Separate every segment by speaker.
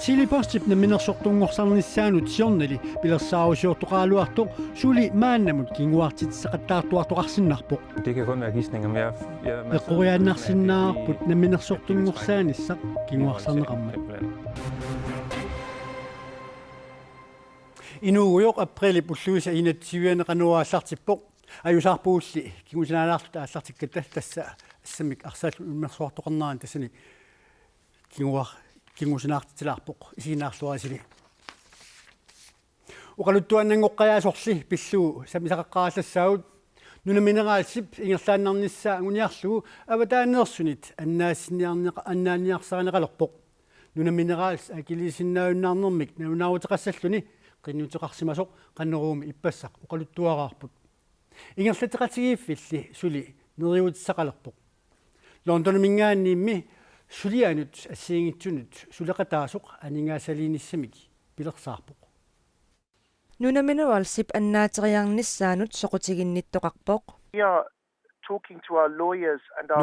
Speaker 1: Silipastip na minersortunngorsaarnissaanut siornali pilersaarussuortoqaaluartoq suli maannamut kinguartitsaqattaartuartoqarsinnarpoq.
Speaker 2: Det kan kun være gisninger, men jeg
Speaker 1: Eqquriaannarsinnaarput na minersortunngorsaanissaq kinguarsarneqarmat. Inuugujoq aprili pulluisa inatsiuaneqanuaallartippoq ajusaarpuulli kingusinaalaarlut aallartikkata tassa assamik arsaallu immersuartoqarnaan tassani kingusinaartilaarpoq isiinaarluasili uqaluttuannangoqqajaasorli pilluu samisaqaqqaallassaavut nunamineraалсип ингерлааннарнissaа агуниарлугу аватааанерсунит аннаасинниарсаринеқалерпоқ нунаминерaalс акилисиннаавиннаарнэрмик наунаавутеқассаллуни qinnuutiqarsimasoq qanneruumi ippassaq uqaluttuarаарput ингерлатеқатигииффилли сули нериутиссақалерпоқ лондонмингаанниимми сулианут ассиингитсунут сулеқатаасоқ анингаасалииниссамик пилерсаарпоқ
Speaker 3: нунаминералсип аннаатериарниссаанут соқутигинниттоқарпоқ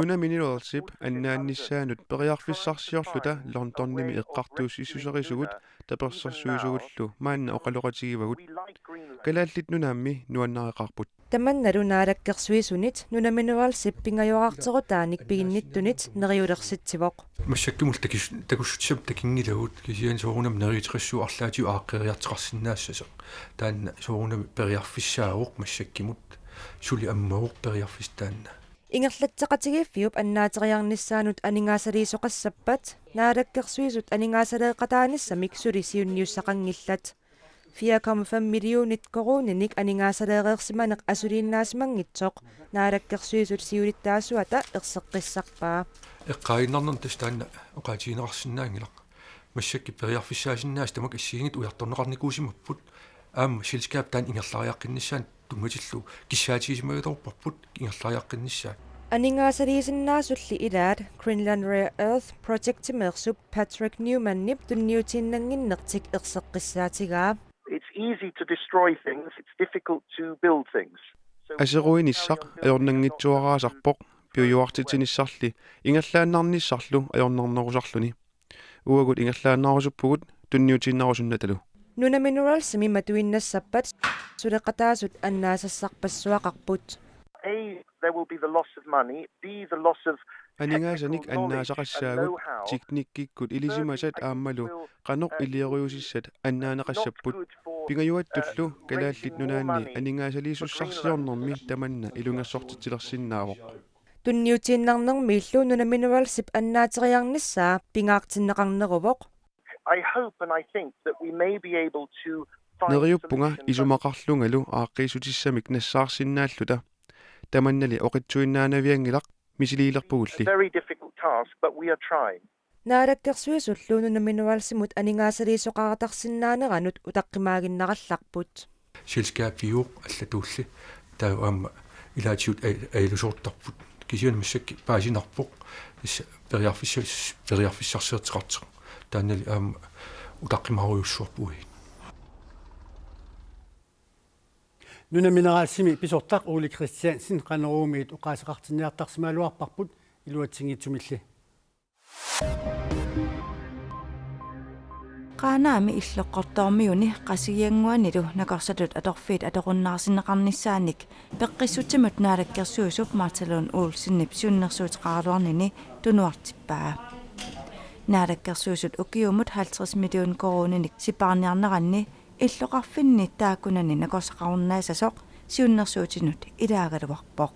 Speaker 4: Nunamineralsip annaannissaanut periarfissarsiorluta Londonnimi eqqartuussissuserisugut tapersarsuisugullu maanna oqaloqatigivagut kalaallit nunaammi nuannareqarput
Speaker 3: таманналу наалаккерсуисунит нунаминералсип пингаюараартерутааник пигинниттунит нериулерситсивоқ
Speaker 5: массаккимул такуссутсап такингилагут кисиан соорунам нериитериссуу арлаатиу ааққериартеқарсинаассасеқ таанна соорунами периарфиссаагоқ массаккимут сули аммагоқ периарфистаанна
Speaker 3: ингерлатсеқатигииффиуп аннаатериарниссаанут анингаасалиисоқассаппат наалаккерсуисут анингаасалеэқатааниссамик сули сиунниуссақангиллат 4,5 миллионит коруниник анингаасалеэреерсиманеқ асулииннаасимангитсоқ наалаккерсуисут сиулиттаасуата ерсеққиссарпаа
Speaker 5: эққаиннарнер тастаанна оқаатигинеқарсинаангилақ массакки периарфиссаасиннаас тамак иссигингит уярторнеқарникуусимаппут аама силскаап таан ингерлариаққиннissaан тунгатиллу киссаатигисимагаторпарпут ингерлариаққиннissaа
Speaker 3: анингаасалиисиннаасулли илаат Greenland Rare Earth Project-имерсуп Patrick Newman-нип тунниутииннангиннертик ерсеққиссаатигаа
Speaker 6: It's easy to destroy things, it's difficult to build things.
Speaker 4: Aseruinissaq ajornangitsuaraasarpoq piuyuartitinissarli ingallaannarnissarlu ajornernerusarluni uagut ingallaannarusuppugut tunniutiinnarusunnatalu
Speaker 3: нунаминералсими матуиннассаппат сулеқатаасут аннаасассарпассуақарпут
Speaker 6: There will be the loss of money, B the loss of
Speaker 4: Aningasanik annaasaqassaagut tiknikkikkut ilisimasat aammalu qanoq ilieriusissat annaaneqassapпут pingayuattullu kalaallit nunaanni aningaasaliisussarsiornermi tamanna ilungassortitilersinnaavoq
Speaker 3: тунниутииннарнерми иллу нунаминералсип аннаатериарниссаа пингаартиннеқарнерувоқ
Speaker 6: I hope and I think that we may be able to
Speaker 4: neriuppunga isumaqarlungalu aaqqisutissамик нассаарсиннааллута таманнали оқитсуиннаанавиангилақ мисилиилерпугулли
Speaker 6: very difficult task but we are trying.
Speaker 3: наалаккерсуисуллу нунаминералсимут анингаасалиисоқаратарсиннаанеранут утаққимаагиннаралларпут
Speaker 5: силскаапиуоқ аллатуулли таа аама илаатиут аилусуортарпут кисиан массакки паасинарпоқ исса периарфиссарсиертеқартеқ тааннали аама утаққимааруйуссуарпуи
Speaker 1: нунаминералсими писортақ Ули Кристиансен қанеруумиит уқаасеқартинниартарсимаалуарпарпут илуатсингитсумилли
Speaker 7: qaanaami иллоққортоормиуни qasigianguanilu nakorsalut atorfiit atoqunnaarsinneqarnissaanik peqqissutsimut naalakkersuusup Martalun Olsennip siunnersuutiqaraluarnini tunuartippaa naalakkersuusut ukiumut 50 million koruninik sipaarniarneranni иллоқарфинни таакунани накорсақаруннаасасоқ сиуннерсуутинут илаагалуарпоқ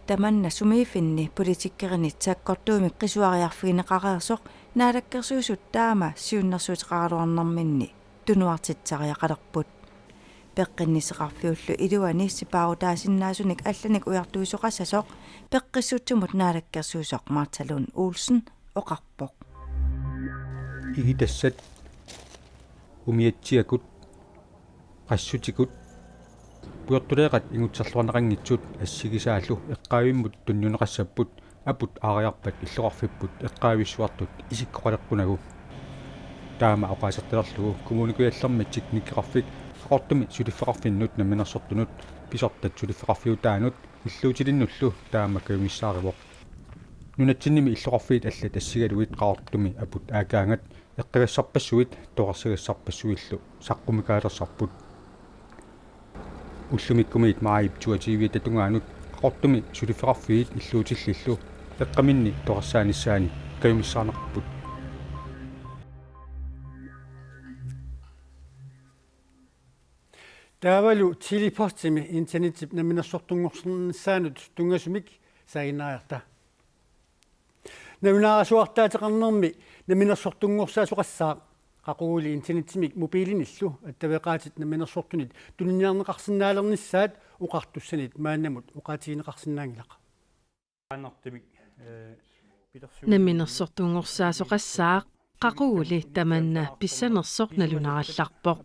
Speaker 7: таманна сумиифинни политиккеринит саккортуумик қисуариарфигинеқареерсоқ наалаккерсуусут таама сиуннерсуутеқаралуарнэрминни тунуартитсариақалерпут пеққиннисеқарфиуллу илуани сипаарутаасиннаасуник алланик уяртуисоқассасоқ пеққиссутсумут наалаккерсуусоқ Martalun Olsen оқарпоқ
Speaker 2: игитассат умиатсиакут qassutigut puertuleeqat ingutserluarneqanngitsut ассигисааллу эққаавиммут туннунеқассаппут апут аариарпат иллоқарфиппут эққаависсуартут исиккоқалеққунагу таама оқаасерталерлугу коммуникуяллерми тикниккеқарфик ақортуми сулиффеқарфиннут наминерсортунут писортат сулиффеқарфиутаанут иллуутилиннуллу таама кавимиссааривоқ нунатсинними иллоқарфиит алла тассигалуит qaartumi апут аакаангат эққигассарпассуит тоқарсигассарпассуиллу саққумикаалерсарпут уллумиккумиит маайип туативиа татунгаанут qaartumi сулифеқарфиит иллуутиллиллу эққаминни тоқарсааниссаани кавимиссаарнерпут
Speaker 1: таавалу тилипортими интернетип наминерсортунгорсернissaanут тунгасумик сагинааярта наминаарасуартаатеқарнерми наминерсортунгорсаасоқассаа qaquguli internettimik mobiilinillu attavеqaatit наминерсортунит тунниарнеқарсинаалернissaат уқартуссанит мааннамут уқаатигинеқарсинаангилақ
Speaker 8: наминерсортунгорсаасоқассаа qaquguli tamanna pissanersoq nalunarallarpoq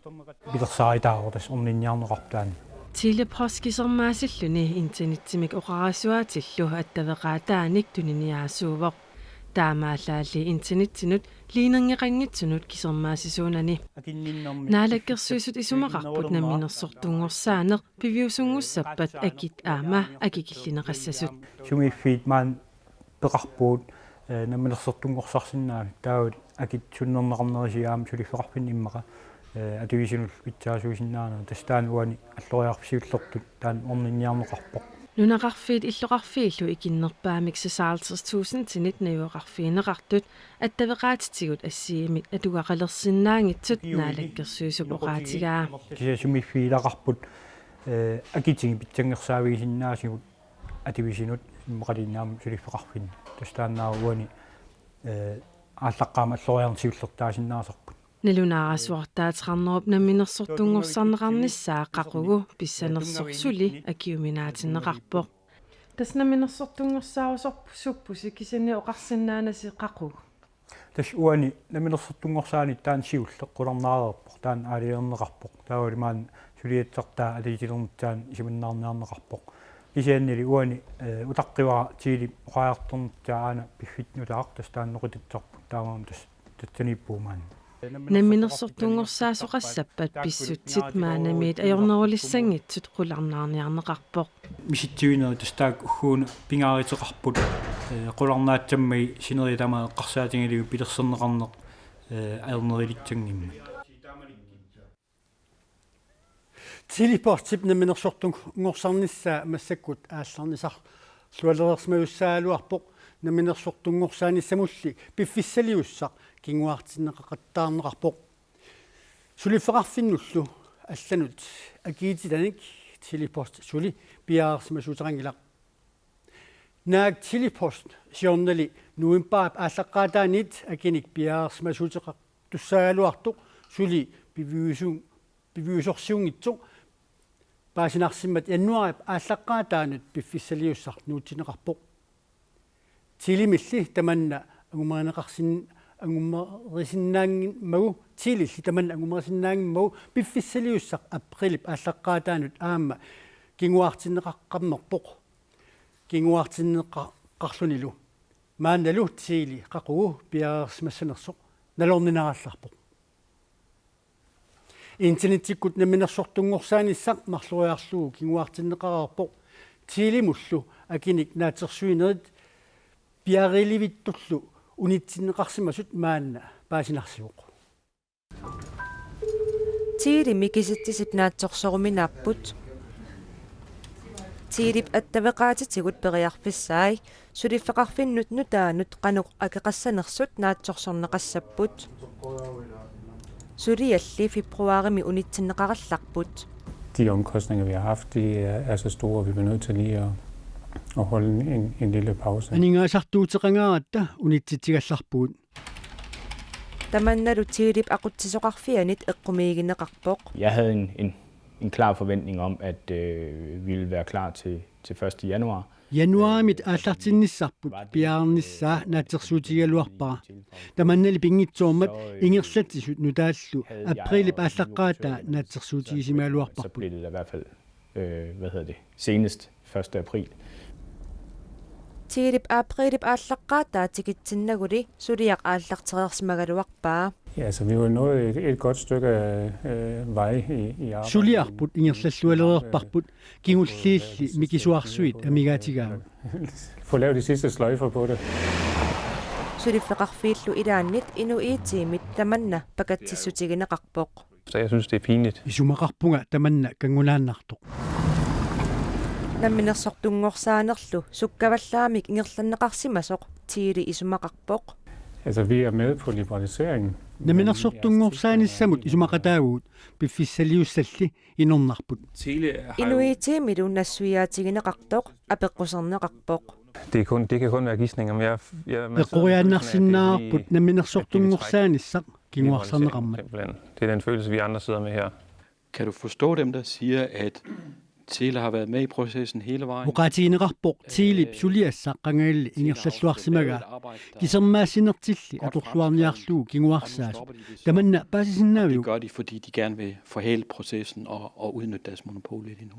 Speaker 9: бидерсааритаагортас орнинниарнеқартаани
Speaker 8: тилепоскисермаасиллуни интернетtimik oqarasuatillu attavеqaataanik tuniniaasuuvoq таамаалаали интернеттинут лиинергеқангитсунут кисермаасисуунани наалаккерсуисут исумақарпут наминерсортунгорсаанеқ пивиусунгуссаппат акит аама акикиллинеқассасут
Speaker 9: сумиффиит маан пеқарпуут наминерсортунгорсарсинаами таавут акит суннернеқарнерисиаам сулиффеқарфин иммақа атуисинул питсаасуисиннаана тастаан уани аллориарпсиуллертут таан орнинниарнеқарпоқ
Speaker 8: нунақарфиит иллоқарфииллу икиннерпаамик сасаалтэртуусин тинит наюақарфиинеқартут аттавеқаатитигут ассиимит атугақалерсинаангитсут наалаккерсуисуп оqaатигаа
Speaker 9: кисасумиффиилақарпут акитинги питсангерсаавигисиннаасигут ативисинут иммақалиннаам сулиффеқарфин тастааннаа уани ааллаққаама аллориарнсиуллертаасиннаасарпут
Speaker 8: налунаарасуартаатеқарнеруп наминерсортунгорсарнеқарниссаа қақугу писсанерсорсули акиуминаатиннеқарпоқ тас наминерсортунгорсаавасорпу суппуси кисани оқарсиннаанаси қақугу
Speaker 9: тас уани наминерсортунгорсаани таан сиуллеққуларнаарерпоқ таан аалиернеқарпоқ таавалимаан сулиатсартаа алигилернтаан исиманнаарниарнеқарпоқ исианнили уани утаққивара тиили оқаартэрнтаана пиффитнулаақ тас тааннеқутитсарпу таамаам тас татсаниппуумаан
Speaker 8: наминерсортунгорсаасоқассаппат писсутсит маанамиит ajornerulissangitsut qullarnaarniarneqarpoq
Speaker 9: миситсуинери тастаак уггууна пингааритеқарпут qullarnaatsamмаи синеритама эққарсаатингилиу пилерсернеқарнеқ аернерилитсангимма
Speaker 1: тилипортип наминерсортунгорсарнissaа массаккут аалларнисар луалерерсмаюссаалуарпоқ наминерсортунгорсааниссамулли пиффиссалиуссақ кингуартиннеқақаттаарнеқарпоқ сулиффеқарфиннуллу алланут акиитиланик тилипорт сули пиаарсмасутерангилақ наак тилипорт сиорнали нуимпаап ааллаққаатаанит акиник пиаарсмасутеқар туссаалуартоқ сули пивиусорсиунгитсоқ паасинарсиммат яннуарип ааллаққаатаанут пиффиссалиуссар нуутинеқарпоқ тилимилли таманна агуммерисиннаангиммагу тилилли таманна агуммерисиннаангиммагу пиффиссалиуссақ априлип ааллаққаатаанут аама кингуартиннеқаққаммерпоқ кингуартиннеққарлунилу маанналу тили қақугу пиаарсмассанерсоқ налорнинаралларпоқ интернеттиккут наминерсортунгорсааниссақ марлуриарлугу кингуартиннеқараарпоқ тилимуллу акиник наатерсуинерит пиариливиттуллу унитсиннеқарсимасут маанна паасинарсиуқ
Speaker 3: тиири микиситтисип наатсорсоруминааппут тиирип аттавеқаатитигут периарфиссаи сулиффеқарфиннут нутаанут қануқ акеқассанерсут наатсорсорнеқассаппут суриалли фебруарими унитсиннеқаралларпут
Speaker 10: De omkostninger, vi har haft, de er så store, at vi bliver nødt til lige at holde en lille pause.
Speaker 1: Aningaasartuuteqangaaratta unitsitsigallarpuut.
Speaker 3: Tamannalu tiilip aqutsisoqarfianit eqqumiigineqarpoq.
Speaker 11: Jeg havde en klar forventning om, at vi ville være klar til 1. januar.
Speaker 1: Januarimit aallartinnissarput piaarnissaa naatersuutigaluarpara tamannali pingitsuormat ingerlatisut nutaallu aprilip aallaqqaataa naatersuutigisimaaluarparput.
Speaker 11: Så blev det i hvert fald senest 1. april.
Speaker 3: tiilip aprilip aallaqqaataa tikitsinaguli suliaq aallartereersmagaluarpaa.
Speaker 10: Ja, altså vi var nået et godt stykke vej i arbejdet.
Speaker 1: Suliarput ingersallualereerparput kingulliilli mikisuarsuit amigaatigaama.
Speaker 10: Få lavet de sidste sløjfer på det.
Speaker 3: Sulifeqarfiillu ilaannit inuiitiimit tamanna pakatsissutigineqarpoq.
Speaker 10: Så jeg synes det er pinligt.
Speaker 1: Isumaqarpunga tamanna kangulaannartoq.
Speaker 3: Namminersortungorсааnerlu sukkavallaamik ingerlanneqarsimasoq tiili isumaqarpoq.
Speaker 10: Altså vi er med på liberaliseringen.
Speaker 1: Namminersortungorsaanисsamут isumaqataaguut piffissaliussalli inornarput.
Speaker 3: Inuiitiimilu nassuiaatigineqartoq apeqqusernеqarpoq.
Speaker 10: Det kan kun være gisninger, men jeg
Speaker 1: Eqoriaannarsinnaarput namminersortungorsaanissaq kinguarsarneqarmat.
Speaker 10: Det er den følelse, vi andre sidder med her.
Speaker 12: Kan du forstå dem, der siger, at Tele har været med i processen hele vejen?
Speaker 1: Uqaatigineqarpoq tiilip suliassaaqqangailli ingersalluarsimaga kisermaassinertilli atorluarniarluu kinguarsaas tamanna paasisinnaavig.
Speaker 12: Det gør de, fordi de gerne vil forhale processen og udnytte deres monopol lidt endnu.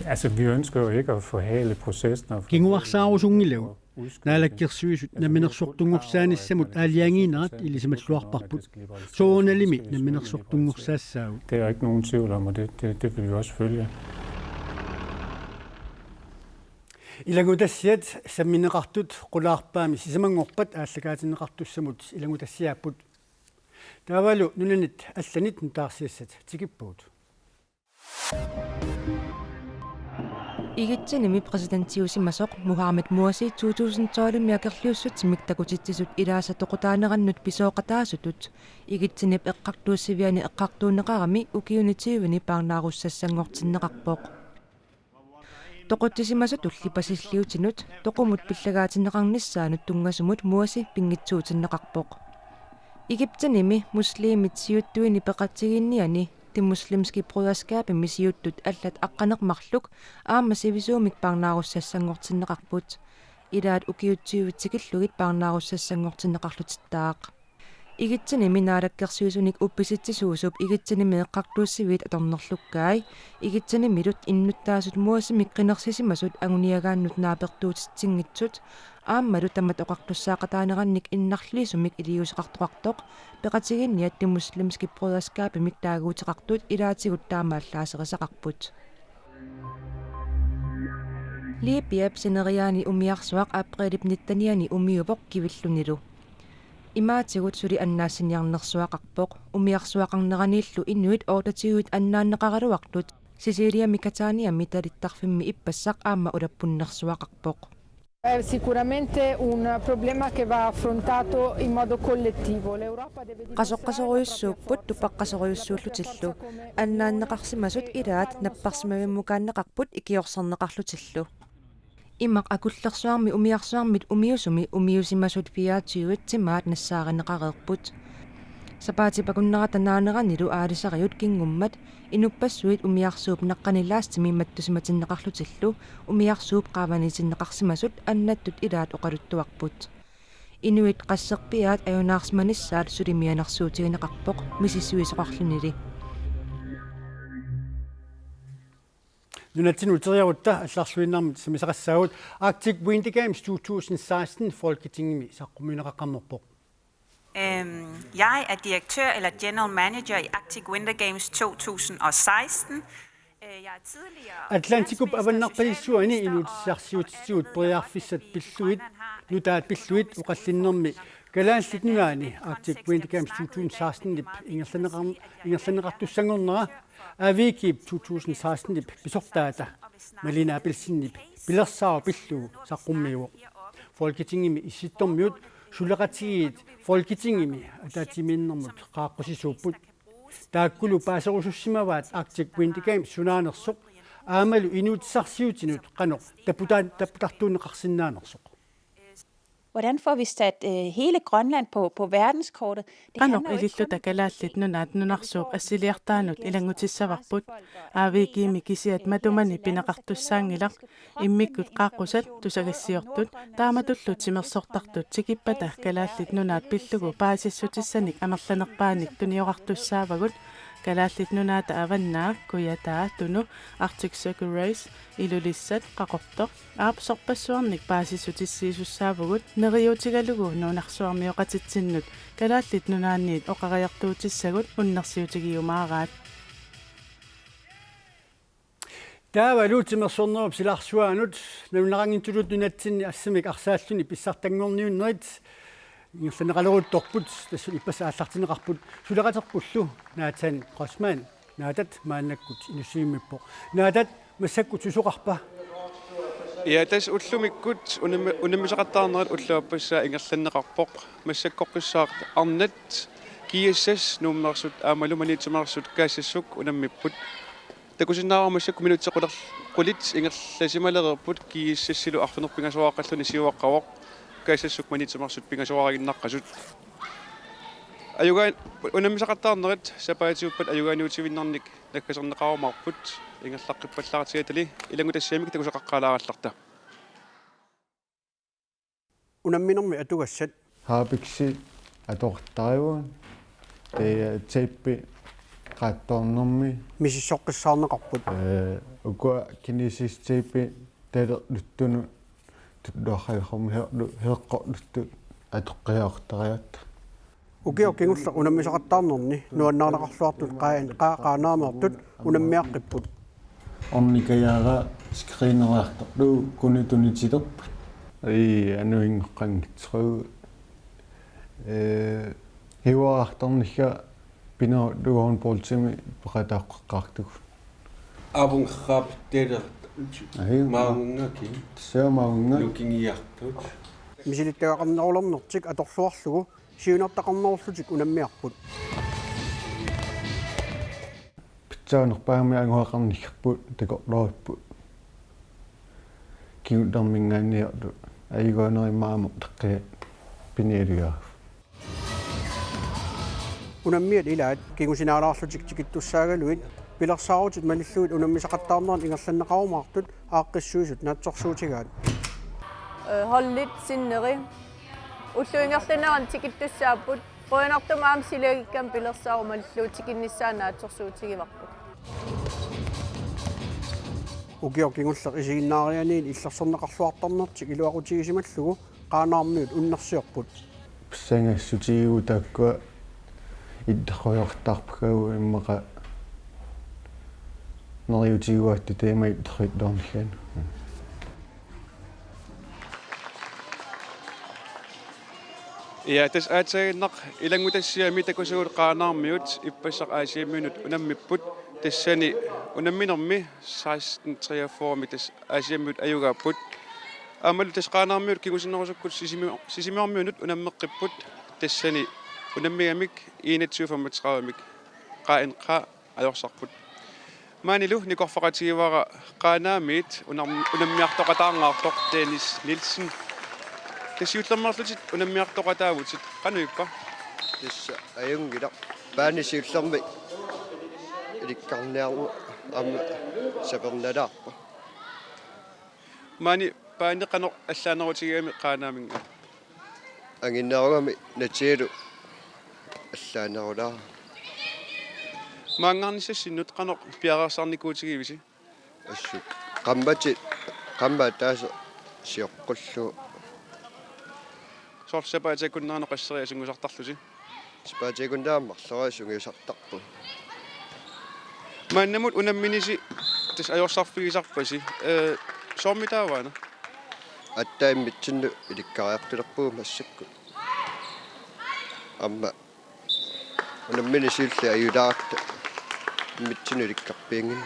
Speaker 10: Altså vi ønsker jo ikke at forhale processen.
Speaker 1: Kinguarsaarusungilagu naalakkersuisut namminersortungorsaanисsamut aaliangiinerat ilisimatluarparput soonalimi namminersortungorsaassaau.
Speaker 10: Det er jo ikke nogen tvivl om, og det vil vi også følge.
Speaker 1: Ilangutassiat sammineqartut qulaarpaami sisamangorpat aallakaatineqartussamut ilangutassiaaput taavalu nunanit allanit nutaarsiassat tikippuut.
Speaker 3: Igitsinimi presidentiusimasoq Mohamed Morsi 2012 miakerliussutsimik takutitsisut ilaasatoqutaanerannut pisooqataasutut igitsinip eqqartuussiviani eqqartuuneqarami ukiunitiivini paarnaarussassanngortinneqarpoq. Toqutissimasut ullipassilliutinut toqumut pillagaatineqarnissaanut tungasumut Morsi pingitsuutinneqarpoq. Igitsinimi muslimit siuttuini peqatsiginniani det muslimske broderskab misiuttut allat aqqaneqmarluk aammasiivisuumik paarnaarussassanngortinneqarput ilaat ukiutsiuvitsikillugit paarnaarussassanngortinneqarlutittaaq igitsinimi naalakkersuisunik uppisittisuusup igitsinimi eqqartuussivit atornerlukkaai igitsinimilut innuttaasut muasimik qinersisimasut anguniagaannut naapertuutitsingitsut aammalu tamat oqartussaaqataanerannik innarliisumik iliuseqartoqartoq peqatiginniat ti muslimski broderskabimik taaguutiqartut ilaatigut taamaallaaseriseqarput Liipiap sineriaani umiarsuaq aprilip nittaniani umiupoq kivillunilu Imaatigut suli annaassiniarnersuaqarpoq umiarsuaqarneraniillu inuit ootatiuit annaanneqaraluartut Sicilia Mikatania mitalittarfimmi ippassaq aamma ulappunnersuaqarpoq
Speaker 13: Sicuramente un problema che va affrontato in modo collettivo.
Speaker 3: Qasoqqasoruissuupput tupaqqasoruissuullutillu annaanneqarsimasut ilaat napparsimavimmukaanneqarput ikiorserneqarlutillu Imaq akullersuarmi umiarsuarmit umiusumi umiusimasut piaatiuit timaat nassaareneqareerput Sapaatipakunneratanaanерanilu aalisariut kingummat inupassuit umiarsuup naqqanilaastimi mattusimatinneqarlutillu umiarsuup qaavanitinneqarsimasut annattut ilaat oqaluttuarput Inuit qasserpiaat ajunaarsmanissaat sulimianersuutigineqarpoq misissuisoqarlunili
Speaker 1: Nunatsin uteriarutta allarsuinnarmut samisaqassaagut Arctic Winter Games 2016 folketingimi saqqumuineqaqqarnerpoq
Speaker 14: Jeg er direktør eller general manager i Arctic Winter Games 2016.
Speaker 1: Atlanticup avannarpalissuani inutsarsiutitsut periarfissat pilluit nutaat pilluit uqallinnermi kalaallit nuaani Arctic Winter Games 2016 lip ingerlaneqartussangornera avikip 2016 lip pisortaata malina apelsinnip pilersaava pillugu saqqummiuq folketingimi issittormiut Suleqatigiit folketingimi ataatiminnermut qaaqqusisuupput taakkulu paaserusussimawaat Arctic Winter Games sunaanersoq aamalu inuutissarsiutinut qanoq taputartuunneqarsinnaanersoq
Speaker 15: Hvordan får vi sat hele Grønland på verdenskortet?
Speaker 8: Qanoq ilillu takalaallit nunaat nunarsuuq assiliartaanut ilangutissavaqput aaviikiimi kisiat matumani pineqartussaangilaq immikkut qaaqqusat tusagassiortut taamatullut simersortartut sikippata kalaallit nunaat pillugu paasissutisanik amerlanerpaanik tuniorartussaavagut kalaallit nunaata avannaak kuyataa tunu Arctic Circle Race ilulissat qaqortoq aapsorpassuarnik paasissutissiisussaavagut neriutigalugu nuunarsuarmioqatitsinnut kalaallit nunaanniit oqariartuutissagut unnersiutigiumaaraat
Speaker 1: Täällä luutimersornerop silarsuanut nunarangintullut nunatsinni assamik arsaalluni pissartangorniunnerit ingерланералерутторпут тассу иппаса ааллартинеқарпут сулеқатерпуллу наатсан қосман наатат мааннаккут инусииммиппо наатат массаккут сусоқарпа
Speaker 16: Ja tässä ullumikut unimmisaqattaarnerat ulluapassa ingerlanneqarpoq massakkoqqissaaq arnat kiissas nuummersut aamalumaniitsumarsut kaassuk unammipput takusinnaaramassakku minuutsequler qulit ingerlasimalererput kiissassilu arfunerpingasuaqalluni siuaqqavoq kaassuk maniitsumarsut pingasuaraginnaqqasut ayugaan unimmisaqattaarnerat sapaatiuppat ayugaaniutivinnarnik nakkaserneqarumarput ingerlaqqippallaartigatali ilangutassiamik takusaqaqqalaarallarta
Speaker 1: unamminermi atugassat
Speaker 17: haapiksi atortariuun teippi qaattornermi
Speaker 1: misissoqqissaarneqarput
Speaker 17: ukua kinisisteippi talerluttunu tutluarragormi heeqqorluttu atoqqiaortariat
Speaker 1: ukiukingulla unammisaqattaarnerni nuannaarnaqarluartut qaanaamertut unammiaqqipпут
Speaker 17: ornikayaaga skriineraartorlu kunitunitillerput anuingoqqangitseruu hiuarartornigga pino luorun poltimi peqataaqqaqqaartugu
Speaker 12: avunqaap teler maungaki
Speaker 17: seamaunga
Speaker 12: lukingiartut
Speaker 1: misilittagaqarnerulornertik atorluarlugu siunertaqarnerullutik unammiarput
Speaker 17: pitsaanерpaami anguaqarniggerput takorloripпут kiutarmingaanniarlu ayugaanerimaamo teqqia pinialugaar
Speaker 1: unammiat ilaat kingusinaalaarlutik tikittussaagaluit pilersaarutit manilluut unammisaqattaarnerat ingerlanneqarumaartut aaqqissuusut naatsorsuutigaat
Speaker 18: hollit sinneri уллуингерланеран тикиттуссааппут қуянартумаам силагиккам пилерсаарумаллуу тикиннissaanaatsorsuutigivарпут
Speaker 1: укиокингуллеқ исигиннаарианиин иллерсернеқарлуартарнертик илуақутигисималлугу qaanaarmiut unnersiorput
Speaker 17: писсангассутигигу тааккуа иттахойортарпгау иммақа нериутигуатти темаит тритдорниган
Speaker 16: Ja tässä ajattelenak ilangutassiami takusuut qaanaarmiut ippassaq aasiammiunut unammipput tassani unamminermi 1643 tas aasiammiut ayugaapput amalu tas qaanaarmiut kigusinnerusukkut sisimiarmiunut unammeqqipput tassani unammigamik 2135 qainqa ajorsarput maanilu nikorfaqatigivara qaanaamit unammiartoqataangaartoq Dennis Nielsen Tasiullermarlutit unammiartoqataavutit qanuippa
Speaker 19: tissa ajungila paanisiullermi ilikkarniarmu amma sapernalaarpa
Speaker 16: maani paani qanoq allaanerutigiami qaanaaminga
Speaker 19: anginnaarugami natiilu allaanerulaa
Speaker 16: maangarnissassinnut qanoq piaqarsarnikuutigivisi
Speaker 19: assu qamma taasa siоққуллу
Speaker 16: sorsapaatakunnaano qasseriasungusartarlusi
Speaker 19: sipaatikunnaammarlerasungiusartarpu
Speaker 16: maannamut unamminisi tas ajorsarfigisarpasi soormitaavaana
Speaker 19: attaimmitsinnu ilikkariartulerpuu massakku amma unamminisiulli ajulaarta mitsinnu ilikkarpiingin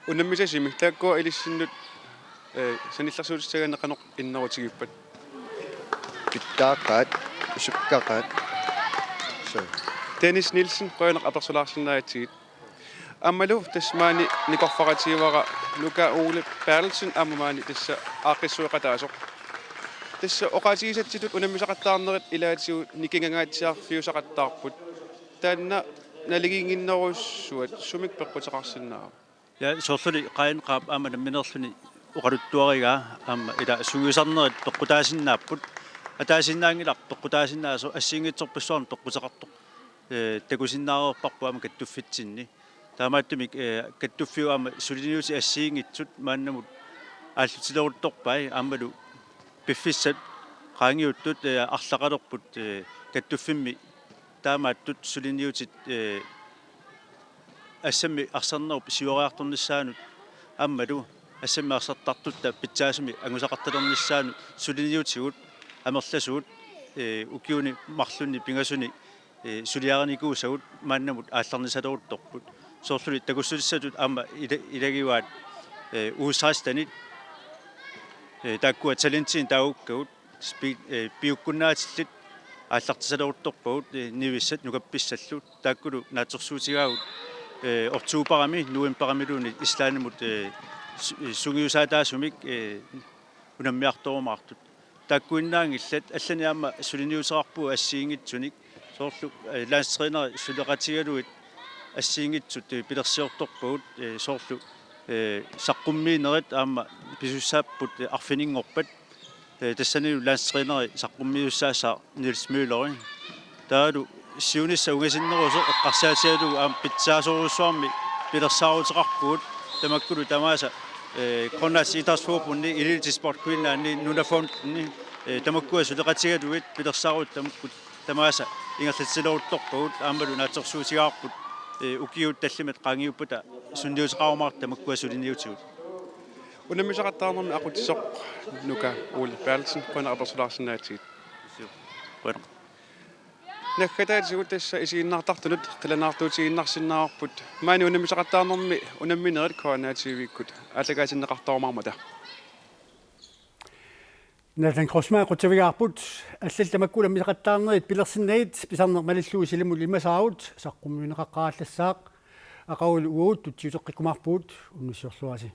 Speaker 16: unammisasimi taakkua ilissinnut sanillarsuutissagaanne qanoq innerutigippat
Speaker 19: pittaaqaat usukkaqaat
Speaker 16: Dennis Nielsen qojunaq apersulaarsinnaatigit ammalu tasmaani nikorfaqatigivara Luka Ole Bertelsen ammamaani tassa aaqissuiqataasoq tassa oqatigisatsitut unammisaqattaarnerit ilaatigu nikingangaatsiarfiusaqattaarput taanna naliginginnerussuat sumik peqqutaqarsinnaa
Speaker 12: ja sorluli qainqaap amana minerluni uqaluttuarigaa amma ila suugisarnerit peqqutaasinnaapпут атаасиннаангилар тоққутаасиннаасо ассингитсорпассуарн тоққутеқартоқ takusinnaarerparpu ama kattuffitsinni taamaattumik kattuffiuama suliniusi assiingitsut maannamut ааллутилерутторпай аамалу пиффиссат qaangiuttut арлақалерпут каттуффимми таамааттут сулиниутит ассамми арсарнеруп сиуариарторнissaанут аммалу ассамми арсартартутта питсаасми ангусақарталернissaанут сулиниутигут амерласуут укиуни марлунни пингасуни сулиараникуусагут мааннамут аалларнисалерутторпут соорлули такуссулиссатут аама илагиваат уусаастанит таккуа талентин тауккагут пиуккуннаатиллит ааллартисалерутторпагут нивиссат нукапписсаллут тааккулу наатерсуутигаагут октуупарами нуемпарамилуни ислаанамут сугиусаатаасумик унаммиарторумаартут тааккуиннаангиллат аллани аама сулиниусеқарпу ассиингитсуник соорлу лаанстринери сулеқатигалуит ассиингитсут пилерсиорторпагут соорлу саққуммиинерит аама писуссааппут арфинингорпат тассанилу лаанстринери саққуммиуссаасаа Нилс Мюллери таалу сиунисса угасиннерусо эққарсаатиалу аама питсаасоруссуарми пилерсаарутеқарпуут тамаккулу тамааса Grønlands Idrætsforbund Elite Sport Queensland Nunafonden тамаккуа сулеқатигалуит пилерсаарут тамаккут тамааса ингерлатсилорутторпагут аамалу наатерсуутигаарпут укиут таллимат qaangiupputa sunniusqarumaart tamakkuа сулиниутигут
Speaker 16: унамисақаттаарнерми ақутисоқ нука Ole Bertelsen Grønland bueno наххатаатигут тасса исигиннаартартунут қиланаартуутигиннарсиннаарпут маани унамисақаттаарнерми унамминерит коанаативиккут аллагаасиннеқартарумармата
Speaker 1: Nathan Crossman qutsavigaarput allal tamakkuula misaqattaarnerit pilersinnait pisarner malilluu silimul imasaarut saqqummiuneqaqqaallасsaaq aqawul uut tutsiuteqqikumarpuut unnussiorluasi